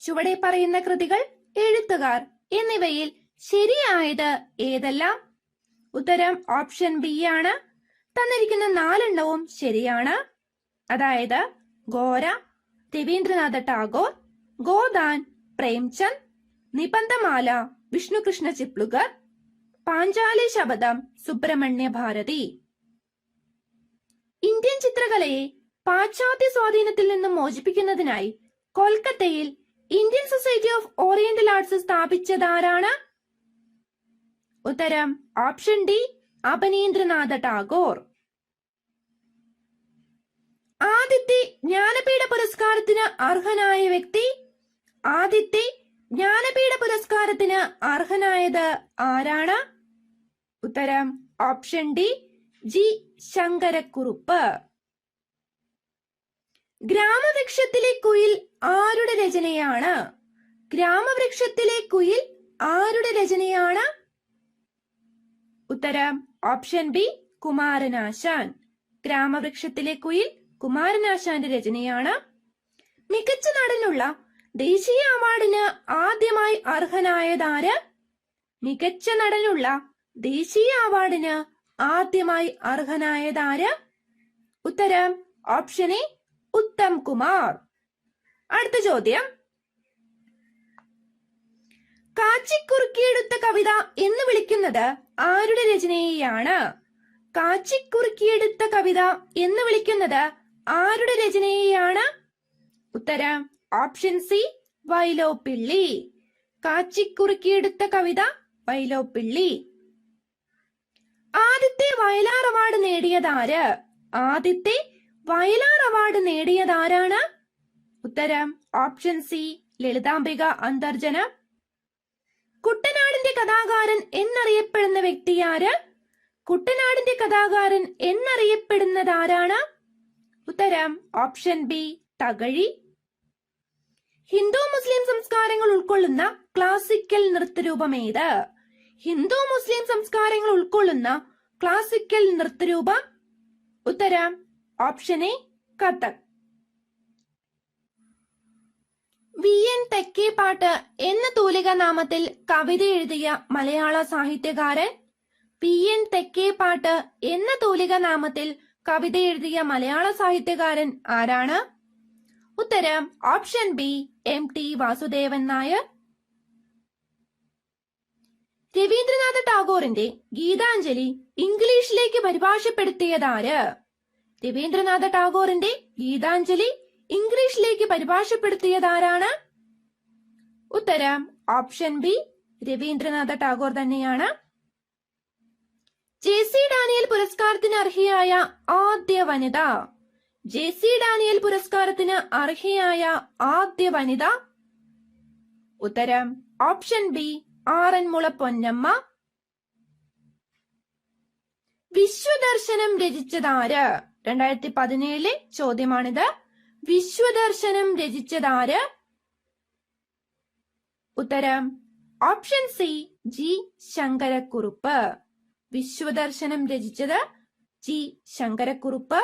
ചുവടെ പറയുന്ന കൃതികൾ, എഴുത്തുകാർ എന്നിവയിൽ ശരിയായത് ഏതെല്ലാം? ഉത്തരം ഓപ്ഷൻ ബി ആണ്. തന്നിരിക്കുന്ന 4 ശരിയാണ്. അതായത് ഗോര, രവീന്ദ്രനാഥ ടാഗോർ, ഗോദാൻ, പ്രേംചന്ദ്, നിബന്ധമാല വിഷ്ണുകൃഷ്ണ ചിപ്ലുകർ, പാഞ്ചാലി ശബദം സുബ്രഹ്മണ്യ ഭാരതി. ഇന്ത്യൻ ചിത്രകലയെ പാശ്ചാത്യ സ്വാധീനത്തിൽ നിന്നും മോചിപ്പിക്കുന്നതിനായി കൊൽക്കത്തയിൽ Indian society of oriental arts സ്ഥാപിച്ചതാരാണ്? ഉത്തരം ഓപ്ഷൻ ഡി അപനീന്ദ്രനാഥ ടാഗോർ. ആദ്യത്തെ ജ്ഞാനപീഠ പുരസ്കാരത്തിന് അർഹനായ വ്യക്തി. ആദ്യത്തെ ജ്ഞാനപീഠ പുരസ്കാരത്തിന് അർഹനായത് ആരാണ്? ഉത്തരം ഓപ്ഷൻ ഡി ജി ശങ്കരക്കുറുപ്പ്. ഗ്രാമവൃക്ഷത്തിലെ കുയിൽ ആരുടെ രചനയാണ്? ഗ്രാമവൃക്ഷത്തിലെ കുയിൽ ആരുടെ രചനയാണ്? ഉത്തരം ഓപ്ഷൻ ബി കുമാരനാശാൻ. ഗ്രാമവൃക്ഷത്തിലെ കുയിൽ കുമാരനാശാന്റെ രചനയാണ്. മികച്ച നടനുള്ള ദേശീയ അവാർഡിന് ആദ്യമായി അർഹനായതാര്? മികച്ച നടനുള്ള ദേശീയ അവാർഡിന് ആദ്യമായി അർഹനായതാര്? ഉത്തരം ഓപ്ഷൻ എ ഉത്തം കുമാർ. അടുത്ത ചോദ്യം. കാച്ചിക്കുറുക്കിയെടുത്ത കവിത എന്ന് വിളിക്കുന്നത് ആരുടെ രചനയെയാണ്? കാച്ചിക്കുറുക്കിയെടുത്ത കവിത എന്ന് വിളിക്കുന്നത് ആരുടെ രചനയെയാണ്? ഉത്തരം ഓപ്ഷൻ സി വൈലോപ്പിള്ളി. കാച്ചിക്കുറുക്കിയെടുത്ത കവിത വൈലോപ്പിള്ളി. ആദ്യത്തെ വയലാർ അവാർഡ് നേടിയതാര്? ആദ്യത്തെ വയലാർ അവാർഡ് നേടിയതാരാണ്? ഉത്തരം ഓപ്ഷൻ സി ലളിതാംബിക അന്തർജന. കുട്ടനാടിന്റെ കഥാകാരൻ എന്നറിയപ്പെടുന്ന വ്യക്തിയാര്? കുട്ടനാടിന്റെ കഥാകാരൻ എന്നറിയപ്പെടുന്നതാരാണ്? ഉത്തരം ഓപ്ഷൻ ബി തകഴി. ഹിന്ദു മുസ്ലിം സംസ്കാരങ്ങൾ ഉൾക്കൊള്ളുന്ന ക്ലാസിക്കൽ നൃത്തരൂപം ഏത്? ഹിന്ദു മുസ്ലിം സംസ്കാരങ്ങൾ ഉൾക്കൊള്ളുന്ന ക്ലാസിക്കൽ നൃത്തരൂപം? ഉത്തരം option A Kathak. V N Thekkepattu എന്ന തൂലിക നാമത്തിൽ കവിത എഴുതിയ മലയാള സാഹിത്യകാരൻ? വി എൻ തെക്കേപ്പാട്ട് എന്ന തൂലിക നാമത്തിൽ കവിത എഴുതിയ മലയാള സാഹിത്യകാരൻ ആരാണ്? ഉത്തരം option B M T Vasudevan Nair. Rabindranath ടാഗോറിന്റെ ഗീതാഞ്ജലി ഇംഗ്ലീഷിലേക്ക് പരിഭാഷപ്പെടുത്തിയതാര്? രവീന്ദ്രനാഥ ടാഗോറിന്റെ ഗീതാഞ്ജലി ഇംഗ്ലീഷിലേക്ക് പരിഭാഷപ്പെടുത്തിയതാരാണ്? ഉത്തരം ഓപ്ഷൻ ബി, രവീന്ദ്രനാഥ ടാഗോർ തന്നെയാണ്. JC ഡാനിയൽ പുരസ്കാരത്തിന് അർഹയായ ആദ്യ വനിത. JC ഡാനിയൽ പുരസ്കാരത്തിന് അർഹയായ ആദ്യ വനിത. ഉത്തരം ഓപ്ഷൻ ബി, ആറന്മുള പൊന്നമ്മ. വിശ്വദർശനം രചിച്ചതാര്? 2017 ചോദ്യമാണിത്. വിശ്വദർശനം രചിച്ചതാര്? ഉത്തരം ഓപ്ഷൻ സി, ജി ശങ്കരക്കുറുപ്പ്. വിശ്വദർശനം രചിച്ചത് ജി ശങ്കരക്കുറുപ്പ്.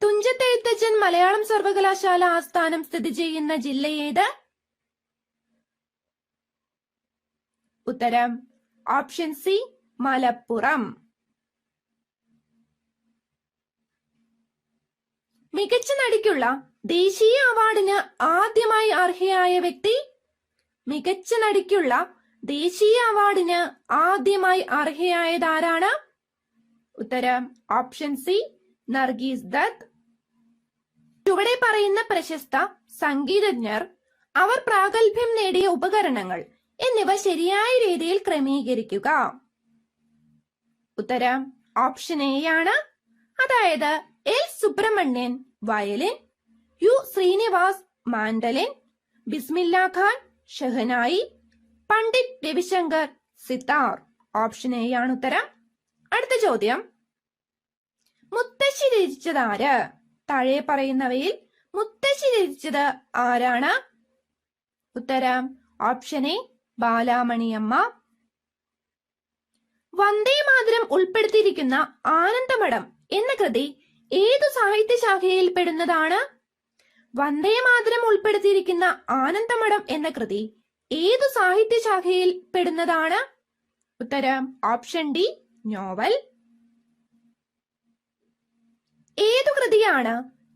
തുഞ്ചത്തെഴുത്തച്ഛൻ മലയാളം സർവകലാശാല ആസ്ഥാനം സ്ഥിതി ചെയ്യുന്ന ജില്ല ഏത്? ഉത്തരം ഓപ്ഷൻ സി, മലപ്പുറം. മികച്ച നടിക്കുള്ള ദേശീയ അവാർഡിന് ആദ്യമായി അർഹയായ വ്യക്തി? മികച്ച നടിക്കുള്ള ദേശീയ അവാർഡിന് ആദ്യമായി അർഹയായതാരാണ്? ഉത്തരം ഓപ്ഷൻ സി, നർഗീസ് ദത്ത്. ചുവടെ പറയുന്ന പ്രശസ്ത സംഗീതജ്ഞർ, അവർ പ്രാഗൽഭ്യം നേടിയ ഉപകരണങ്ങൾ എന്നിവ ശരിയായ രീതിയിൽ ക്രമീകരിക്കുക. ഉത്തരം ഓപ്ഷൻ എ ആണ്. അതായത് L Subramaniam violin, U Srinivas mandolin, Bismillah Khan shehnai, Pandit Ravi Shankar sitar. Option A ആണ് ഉത്തരം. അടുത്ത ചോദ്യം, മുത്തശ്ശി രചിച്ചതാര്? താഴെ പറയുന്നവയിൽ മുത്തശ്ശി രചിച്ചത് ആരാണ്? ഉത്തരം ഓപ്ഷൻ എ, ബാലാമണിയമ്മ. വന്ദേ മാതരം ഉൾപ്പെടുത്തിയിരിക്കുന്ന ആനന്ദമഠം എന്ന കൃതി ഏതു സാഹിത്യശാഖയിൽ പെടുന്നതാണ്? വന്ദേ മാതരം ഉൾപ്പെടുത്തിയിരിക്കുന്ന ആനന്ദമഠം എന്ന കൃതി ഏതു സാഹിത്യശാഖയിൽ പെടുന്നതാണ്? ഉത്തരം ഓപ്ഷൻ ഡി, നോവൽ. ഏതു കൃതിയാണ്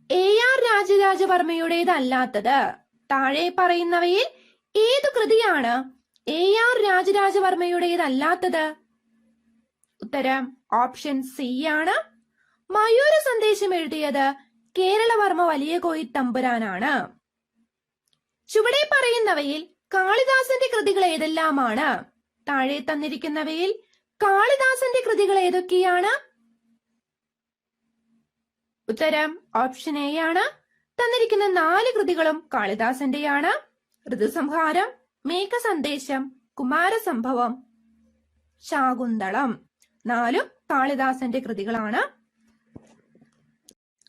AR രാജരാജവർമ്മയുടേതല്ലാത്തത്? താഴെ പറയുന്നവയിൽ ഏതു കൃതിയാണ് AR രാജരാജവർമ്മയുടേതല്ലാത്തത്? ഉത്തരം ഓപ്ഷൻ സി ആണ്. മയൂര സന്ദേശം എഴുതിയത് കേരളവർമ്മ വലിയ കോയിത്തമ്പുരാനാണ്. ചുവടെ പറയുന്നവയിൽ കാളിദാസന്റെ കൃതികൾ ഏതെല്ലാമാണ്? താഴെ തന്നിരിക്കുന്നവയിൽ കാളിദാസന്റെ കൃതികൾ ഏതൊക്കെയാണ്? ഉത്തരം ഓപ്ഷൻ എ ആണ്. തന്നിരിക്കുന്ന 4 കൃതികളും കാളിദാസന്റെയാണ്. ഋതുസംഹാരം, മേഘസന്ദേശം, കുമാരസംഭവം, ശാകുന്തളം. 4 കാളിദാസന്റെ കൃതികളാണ്.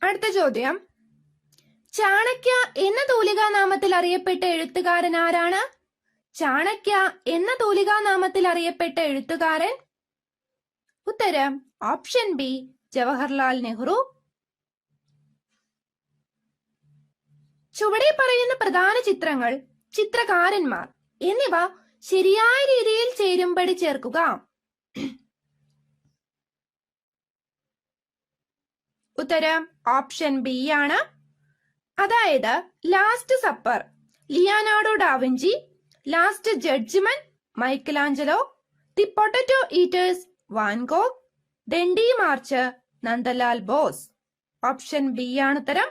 അടുത്ത ചോദ്യം, ചാണക്യ എന്ന തൂലികാനാമത്തിൽ അറിയപ്പെട്ട എഴുത്തുകാരൻ ആരാണ്? ചാണക്യ എന്ന തൂലികാനാമത്തിൽ അറിയപ്പെട്ട എഴുത്തുകാരൻ? ഉത്തരം ഓപ്ഷൻ ബി, ജവഹർലാൽ നെഹ്റു. ചുവടെ പറയുന്ന പ്രധാന ചിത്രങ്ങൾ, ചിത്രകാരന്മാർ എന്നിവ ശരിയായ രീതിയിൽ ചേരുംപടി ചേർക്കുക. ഉത്തരം ഓപ്ഷൻ ബി ആണ്. അതായത് last supper Leonardo da Vinci, last judgement Michelangelo, the potato eaters van Gogh, Dandi march Nandalal Bose. Option B ആണ് ഉത്തരം.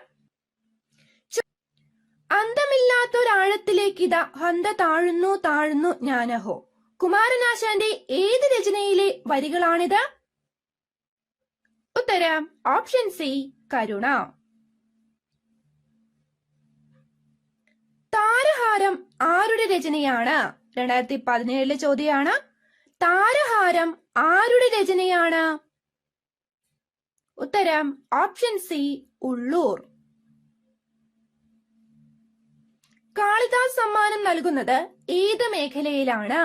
അന്തമില്ലാത്തൊരാഴത്തിലേക്കിതാ ഹന്ത താഴുന്നു താഴുന്നു ജ്ഞാനഹോ, കുമാരനാശാന്റെ ഏത് രചനയിലെ വരികളാണിത്? ഉത്തരം ഓപ്ഷൻ സി, കരുണ. താരഹാരം ആരുടെ രചനയാണ്? 2017 ചോദ്യമാണ്. താരഹാരം ആരുടെ രചനയാണ്? ഉത്തരം ഓപ്ഷൻ സി, ഉള്ളൂർ. കാളിദാസ് സമ്മാനം നൽകുന്നത് ഏത് മേഖലയിലാണ്?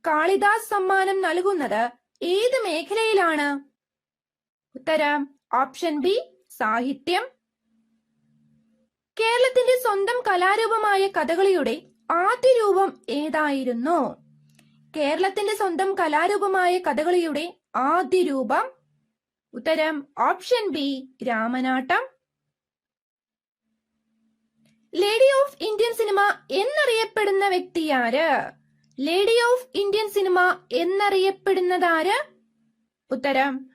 കാളിദാസ് സമ്മാനം നൽകുന്നത് ഏത് മേഖലയിലാണ്? ഉത്തരം ഓപ്ഷൻ ബി, സാഹിത്യം. കേരളത്തിന്റെ സ്വന്തം കലാരൂപമായ കഥകളിയുടെ ആദ്യ രൂപം ഏതായിരുന്നു? കേരളത്തിന്റെ സ്വന്തം കലാരൂപമായ കഥകളിയുടെ ആദ്യ രൂപം? ഉത്തരം option B, Ramanattam. Lady of Indian cinema എന്നറിയപ്പെടുന്ന വ്യക്തിയാര്? ലേഡി ഓഫ് ഇന്ത്യൻ സിനിമ എന്നറിയപ്പെടുന്നതാര്? ഉത്തരം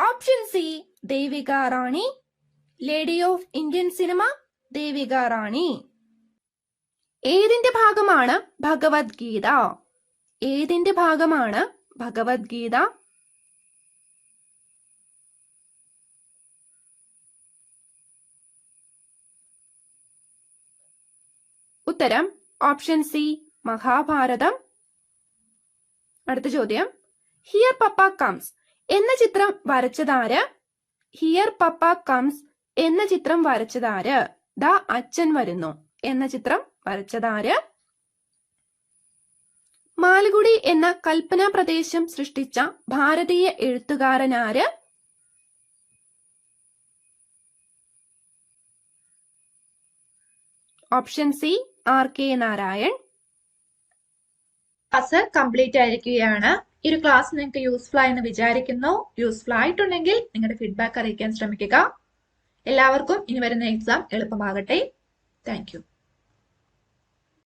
option C Devika Rani. Lady of Indian cinema Devika Rani. ഏതിന്റെ ഭാഗമാണ് ഭഗവത്ഗീത? ഏതിന്റെ ഭാഗമാണ് ഭഗവത്ഗീത? ഉത്തരം ഓപ്ഷൻ സി മഹാഭാരതം. അടുത്ത ചോദ്യം, ഹിയർ പപ്പ കംസ് എന്ന ചിത്രം വരച്ചതാര്? ഹിയർ പപ്പ കംസ് എന്ന ചിത്രം വരച്ചതാര്? ദാ അച്ഛൻ വരുന്നു എന്ന ചിത്രം വരച്ചതാര്? മാൽഗുഡി എന്ന കൽപ്പനാ പ്രദേശം സൃഷ്ടിച്ച ഭാരതീയ എഴുത്തുകാരനാര്? Option C R K Narayan. Class complete ആയിരിക്കുകയാണ്. ഈ ഒരു ക്ലാസ് നിങ്ങൾക്ക് യൂസ്ഫുൾ ആയെന്ന് വിചാരിക്കുന്നു. യൂസ്ഫുൾ ആയിട്ടുണ്ടെങ്കിൽ നിങ്ങളുടെ ഫീഡ്ബാക്ക് അറിയിക്കാൻ ശ്രമിക്കുക. എല്ലാവർക്കും ഇനി വരുന്ന എക്സാം എളുപ്പമാകട്ടെ. Thank you.